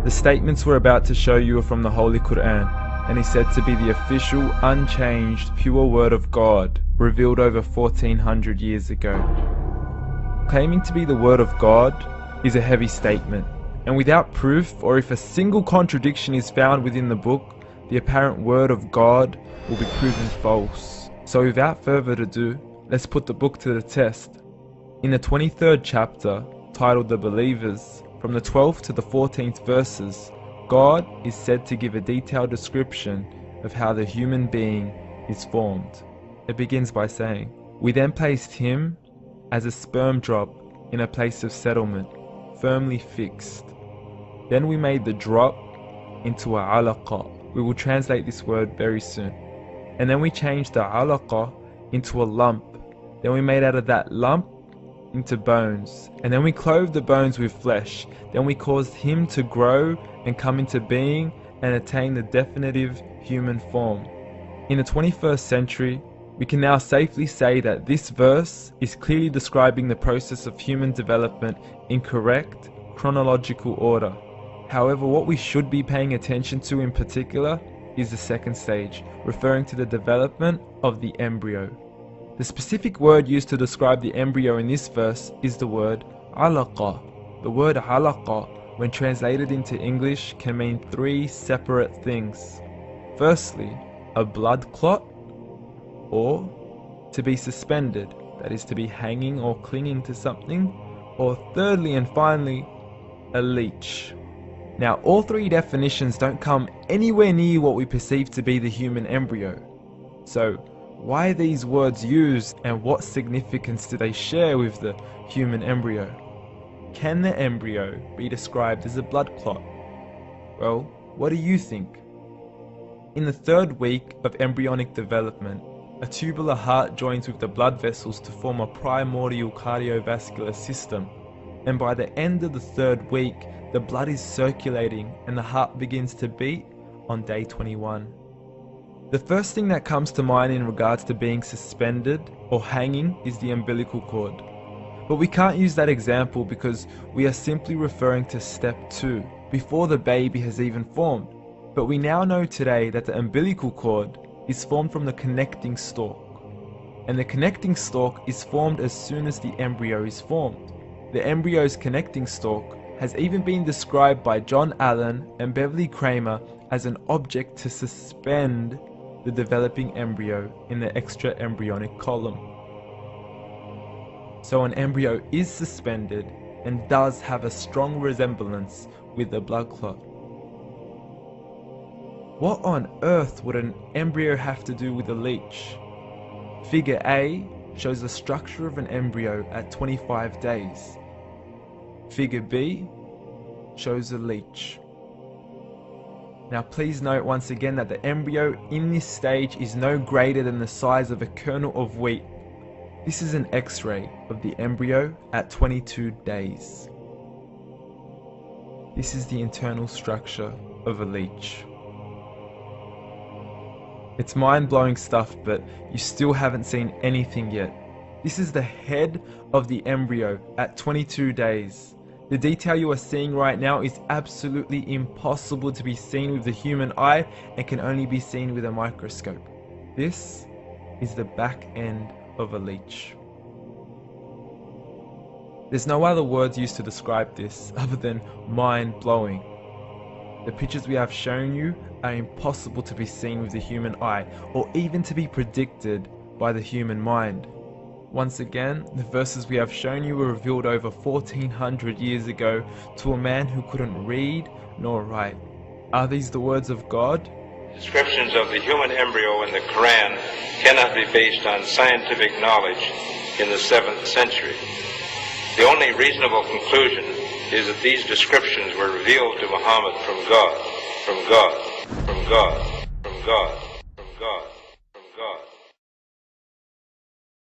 The statements we're about to show you are from the Holy Quran, and is said to be the official, unchanged, pure word of God, revealed over 1400 years ago. Claiming to be the word of God is a heavy statement, and without proof, or if a single contradiction is found within the book, the apparent word of God will be proven false. So without further ado, let's put the book to the test. In the 23rd chapter, titled The Believers, from the 12th to the 14th verses, God is said to give a detailed description of how the human being is formed. It begins by saying, "We then placed him as a sperm drop in a place of settlement, firmly fixed. Then we made the drop into a alaqa." We will translate this word very soon. "And then we changed the alaqa into a lump. Then we made out of that lump into bones. And then we clothed the bones with flesh. Then we caused him to grow and come into being and attain the definitive human form." In the 21st century, we can now safely say that this verse is clearly describing the process of human development in correct chronological order. However, what we should be paying attention to in particular is the second stage, referring to the development of the embryo. The specific word used to describe the embryo in this verse is the word alaqa. The word alaqa, when translated into English, can mean three separate things. Firstly, a blood clot, or to be suspended, that is to be hanging or clinging to something, or thirdly and finally, a leech. Now, all three definitions don't come anywhere near what we perceive to be the human embryo. So, why are these words used, and what significance do they share with the human embryo? Can the embryo be described as a blood clot? Well, what do you think? In the 3rd week of embryonic development, a tubular heart joins with the blood vessels to form a primordial cardiovascular system, and by the end of the 3rd week, the blood is circulating and the heart begins to beat on day 21. The first thing that comes to mind in regards to being suspended or hanging is the umbilical cord. But we can't use that example because we are simply referring to step 2, before the baby has even formed. But we now know today that the umbilical cord is formed from the connecting stalk. And the connecting stalk is formed as soon as the embryo is formed. The embryo's connecting stalk has even been described by John Allen and Beverly Kramer as an object to suspend the developing embryo in the extra-embryonic column. So an embryo is suspended and does have a strong resemblance with a blood clot. What on earth would an embryo have to do with a leech? Figure A shows the structure of an embryo at 25 days. Figure B shows a leech. Now please note once again that the embryo in this stage is no greater than the size of a kernel of wheat. This is an X-ray of the embryo at 22 days. This is the internal structure of a leech. It's mind-blowing stuff, but you still haven't seen anything yet. This is the head of the embryo at 22 days. The detail you are seeing right now is absolutely impossible to be seen with the human eye and can only be seen with a microscope. This is the back end of a leech. There's no other words used to describe this other than mind-blowing. The pictures we have shown you are impossible to be seen with the human eye or even to be predicted by the human mind. Once again, the verses we have shown you were revealed over 1400 years ago to a man who couldn't read nor write. Are these the words of God? Descriptions of the human embryo in the Quran cannot be based on scientific knowledge in the 7th century. The only reasonable conclusion is that these descriptions were revealed to Muhammad from God, from God, from God, from God, from God.